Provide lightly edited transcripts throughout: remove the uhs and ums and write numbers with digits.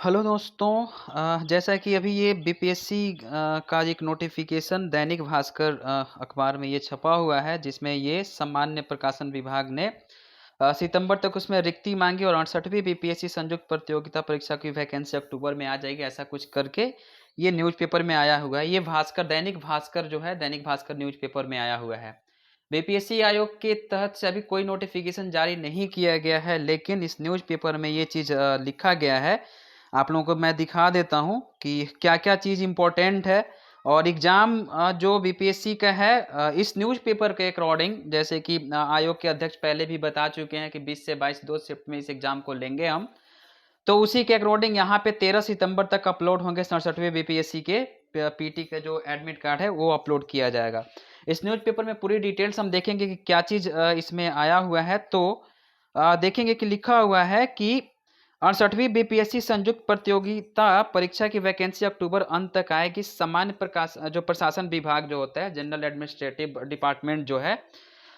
Hello दोस्तों। जैसा कि अभी ये बीपीएससी का एक नोटिफिकेशन दैनिक भास्कर अखबार में ये छपा हुआ है, जिसमें ये सामान्य प्रकाशन विभाग ने सितंबर तक उसमें रिक्ति मांगी और 68वीं बीपीएससी संयुक्त प्रतियोगिता परीक्षा की वैकेंसी अक्टूबर में आ जाएगी, ऐसा कुछ करके ये न्यूज़पेपर में आया हुआ है। ये भास्कर दैनिक भास्कर जो है, दैनिक भास्कर न्यूज़पेपर में आया हुआ है। बीपीएससी आयोग के तहत से अभी कोई नोटिफिकेशन जारी नहीं किया गया है, लेकिन इस न्यूज़पेपर में ये चीज़ लिखा गया है। आप लोगों को मैं दिखा देता हूँ कि क्या-क्या चीज़ इम्पोर्टेंट है। और एग्ज़ाम जो बीपीएससी का है, इस न्यूज़पेपर के अकॉर्डिंग, जैसे कि आयोग के अध्यक्ष पहले भी बता चुके हैं कि 20 से 22 2 शिफ्ट में इस एग्ज़ाम को लेंगे हम। तो उसी के अकॉर्डिंग यहाँ पे 13 सितंबर तक अपलोड होंगे 67वें बीपीएससी के पीटी का जो एडमिट कार्ड है वो अपलोड किया जाएगा। इस न्यूज़पेपर में पूरी डिटेल्स हम देखेंगे कि क्या चीज़ इसमें आया हुआ है। तो देखेंगे कि लिखा हुआ है कि 68वीं बीपीएससी संयुक्त प्रतियोगिता परीक्षा की वैकेंसी अक्टूबर अंत तक आएगी। सामान्य प्रकाश जो प्रशासन विभाग जो होता है, जनरल एडमिनिस्ट्रेटिव डिपार्टमेंट जो है,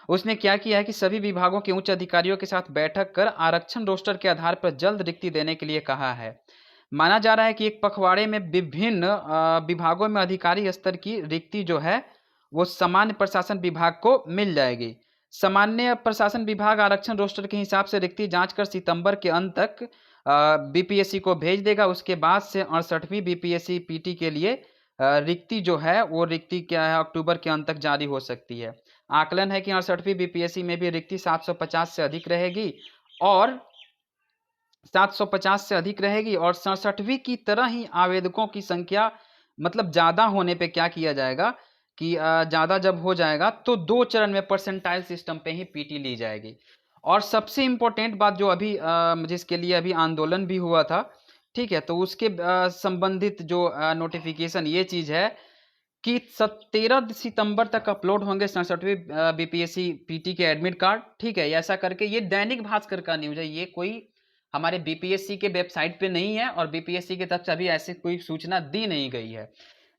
उसने क्या किया है कि सभी विभागों के उच्च अधिकारियों के साथ बैठक कर आरक्षण रोस्टर के आधार पर जल्द रिक्ति देने के लिए कहा है। माना जा रहा है कि एक पखवाड़े में विभिन्न विभागों में अधिकारी स्तर की रिक्ति जो है वो सामान्य प्रशासन विभाग को मिल जाएगी। सामान्य प्रशासन विभाग आरक्षण रोस्टर के हिसाब से रिक्ति जांच कर सितंबर के अंत तक बीपीएससी को भेज देगा। उसके बाद से 68वीं बीपीएससी पीटी के लिए रिक्ति जो है वो रिक्ति क्या है, अक्टूबर के अंत तक जारी हो सकती है। आकलन है कि 68वीं बीपीएससी में भी रिक्ति 750 से अधिक रहेगी और 750 से अधिक रहेगी और 67वीं की तरह ही आवेदकों की संख्या मतलब ज़्यादा होने पे क्या किया जाएगा कि ज़्यादा जब हो जाएगा तो 2 चरण में परसेंटाइल सिस्टम पे ही पीटी ली जाएगी। और सबसे इम्पोर्टेंट बात जो अभी जिसके लिए अभी आंदोलन भी हुआ था, ठीक है? तो उसके संबंधित जो नोटिफ़िकेशन ये चीज़ है कि 13 सितंबर तक अपलोड होंगे 67वीं बीपीएससी पीटी के एडमिट कार्ड, ठीक है? ऐसा करके ये दैनिक भास्कर का न्यूज़ है, ये कोई हमारे बीपीएससी के वेबसाइट पे नहीं है और बीपीएससी की तरफ से अभी ऐसी कोई सूचना दी नहीं गई है,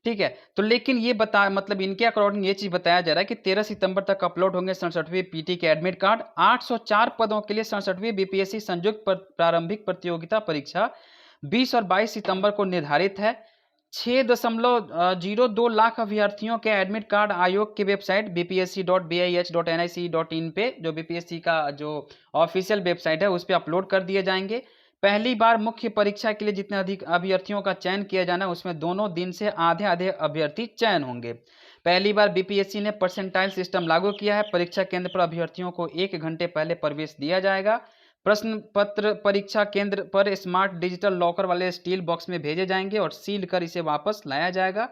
ठीक है? तो लेकिन ये बता मतलब इनके अकॉर्डिंग ये चीज़ बताया जा रहा है कि 13 सितंबर तक अपलोड होंगे 67वीं पीटी के एडमिट कार्ड। 804 पदों के लिए 67वीं बीपीएससी संयुक्त प्रारंभिक प्रतियोगिता परीक्षा 20 और 22 सितंबर को निर्धारित है। 6.02 लाख अभ्यर्थियों के एडमिट कार्ड आयोग की वेबसाइट bpsc.bih.nic.in पे, जो बीपीएससी का जो ऑफिशियल वेबसाइट है, उस पे अपलोड कर दिए जाएंगे। पहली बार मुख्य परीक्षा के लिए जितने अधिक अभ्यर्थियों का चयन किया जाना है, उसमें दोनों दिन से आधे आधे अभ्यर्थी चयन होंगे। पहली बार बीपीएससी ने परसेंटाइल सिस्टम लागू किया है। परीक्षा केंद्र पर अभ्यर्थियों को 1 घंटे पहले प्रवेश दिया जाएगा। प्रश्न पत्र परीक्षा केंद्र पर स्मार्ट डिजिटल लॉकर वाले स्टील बॉक्स में भेजे जाएंगे और सील कर इसे वापस लाया जाएगा।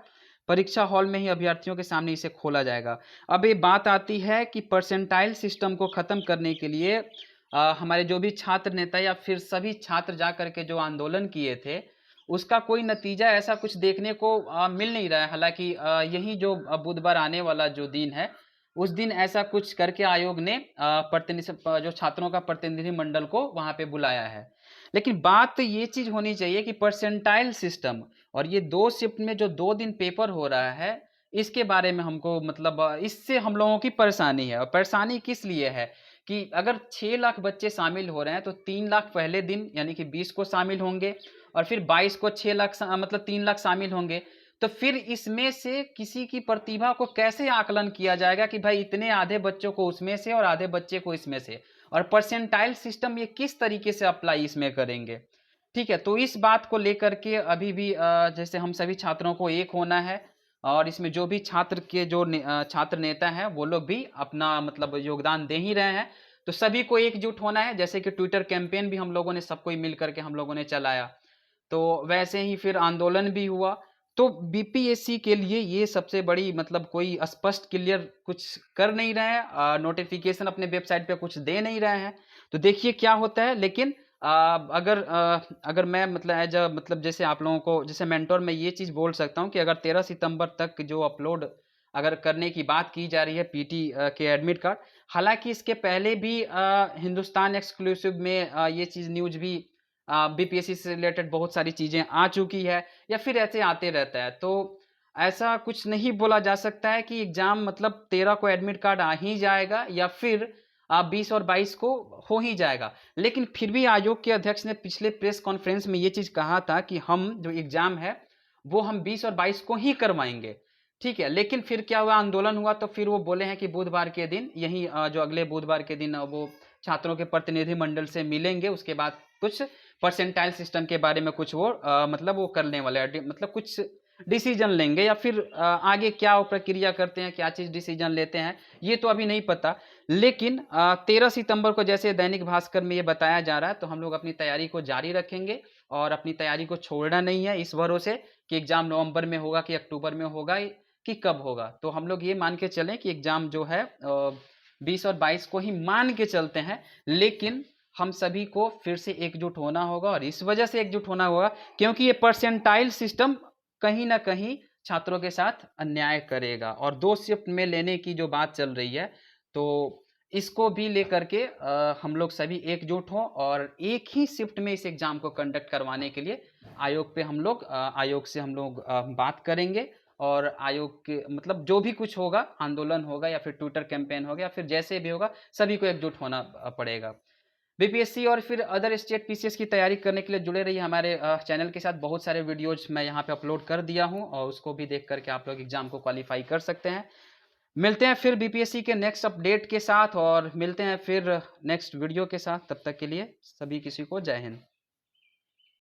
परीक्षा हॉल में ही अभ्यर्थियों के सामने इसे खोला जाएगा। अब ये बात आती है कि परसेंटाइल सिस्टम को खत्म करने के लिए हमारे जो भी छात्र नेता या फिर सभी छात्र जा करके जो आंदोलन किए थे, उसका कोई नतीजा ऐसा कुछ देखने को मिल नहीं रहा है। हालांकि यही जो बुधवार आने वाला जो दिन है, उस दिन ऐसा कुछ करके आयोग ने जो छात्रों का प्रतिनिधि मंडल को वहां पे बुलाया है। लेकिन बात ये चीज होनी चाहिए कि परसेंटाइल सिस्टम और ये 2 शिफ्ट में जो 2 दिन पेपर हो रहा है, इसके बारे में हमको मतलब इससे हम लोगों की परेशानी है। और परेशानी किस लिए है कि अगर 6 लाख बच्चे शामिल हो रहे हैं तो 3 लाख पहले दिन यानी कि 20 को शामिल होंगे और फिर 22 को 6 लाख मतलब 3 लाख शामिल होंगे। तो फिर इसमें से किसी की प्रतिभा को कैसे आकलन किया जाएगा कि भाई इतने आधे बच्चों को उसमें से और आधे बच्चे को इसमें से, और परसेंटाइल सिस्टम ये किस तरीके से अप्लाई इसमें करेंगे? ठीक है, तो इस बात को लेकर के अभी भी जैसे हम सभी छात्रों को एक होना है और इसमें जो भी छात्र के जो छात्र नेता हैं वो लोग भी अपना मतलब योगदान दे ही रहे हैं। तो सभी को एकजुट होना है, जैसे कि ट्विटर कैंपेन भी हम लोगों ने सबको मिल करके हम लोगों ने चलाया, तो वैसे ही फिर आंदोलन भी हुआ। तो बीपीएससी के लिए ये सबसे बड़ी मतलब कोई स्पष्ट क्लियर कुछ कर नहीं रहे हैं, नोटिफिकेशन अपने वेबसाइट पे कुछ दे नहीं रहे हैं। तो देखिए क्या होता है। लेकिन अगर मैं मतलब एज अ मतलब जैसे आप लोगों को जैसे मेंटोर मैं ये चीज़ बोल सकता हूँ कि अगर 13 सितंबर तक जो अपलोड अगर करने की बात की जा रही है पीटी के एडमिट कार्ड, हालांकि इसके पहले भी हिंदुस्तान एक्सक्लूसिव में ये चीज़ न्यूज भी बीपीएससी से रिलेटेड बहुत सारी चीज़ें आ चुकी है या फिर ऐसे आते रहता है। तो ऐसा कुछ नहीं बोला जा सकता है कि एग्ज़ाम मतलब 13 को एडमिट कार्ड आ ही जाएगा या फिर 20 और 22 को हो ही जाएगा। लेकिन फिर भी आयोग के अध्यक्ष ने पिछले प्रेस कॉन्फ्रेंस में ये चीज़ कहा था कि हम जो एग्ज़ाम है वो हम 20 और 22 को ही करवाएंगे, ठीक है। लेकिन फिर क्या हुआ, आंदोलन हुआ, तो फिर वो बोले हैं कि बुधवार के दिन यही जो अगले बुधवार के दिन वो छात्रों के प्रतिनिधि मंडल से मिलेंगे। उसके बाद कुछ परसेंटाइल सिस्टम के बारे में कुछ वो मतलब वो करने वाले हैं, मतलब कुछ डिसीजन लेंगे, या फिर आगे क्या वो प्रक्रिया करते हैं, क्या चीज़ डिसीजन लेते हैं, ये तो अभी नहीं पता। लेकिन 13 सितंबर को जैसे दैनिक भास्कर में ये बताया जा रहा है, तो हम लोग अपनी तैयारी को जारी रखेंगे और अपनी तैयारी को छोड़ना नहीं है इस भरोसे कि एग्ज़ाम नवंबर में होगा कि अक्टूबर में होगा कि कब होगा। तो हम लोग ये मान के चलें कि एग्ज़ाम जो है 20 और 22 को ही मान के चलते हैं। लेकिन हम सभी को फिर से एकजुट होना होगा, और इस वजह से एकजुट होना होगा क्योंकि ये परसेंटाइल सिस्टम कहीं ना कहीं छात्रों के साथ अन्याय करेगा। और 2 शिफ्ट में लेने की जो बात चल रही है, तो इसको भी लेकर के हम लोग सभी एकजुट हों और एक ही शिफ्ट में इस एग्ज़ाम को कंडक्ट करवाने के लिए आयोग पे हम लोग आयोग से हम लोग बात करेंगे। और आयोग के मतलब जो भी कुछ होगा, आंदोलन होगा या फिर ट्विटर कैंपेन होगा या फिर जैसे भी होगा, सभी को एकजुट होना पड़ेगा। बीपीएससी और फिर अदर स्टेट पीसीएस की तैयारी करने के लिए जुड़े रहिए हमारे चैनल के साथ। बहुत सारे वीडियोज मैं यहाँ पे अपलोड कर दिया हूँ और उसको भी देख करके आप लोग एग्जाम को क्वालिफाई कर सकते हैं। मिलते हैं फिर बीपीएससी के नेक्स्ट अपडेट के साथ, और मिलते हैं फिर नेक्स्ट वीडियो के साथ। तब तक के लिए सभी किसी को जय हिंद।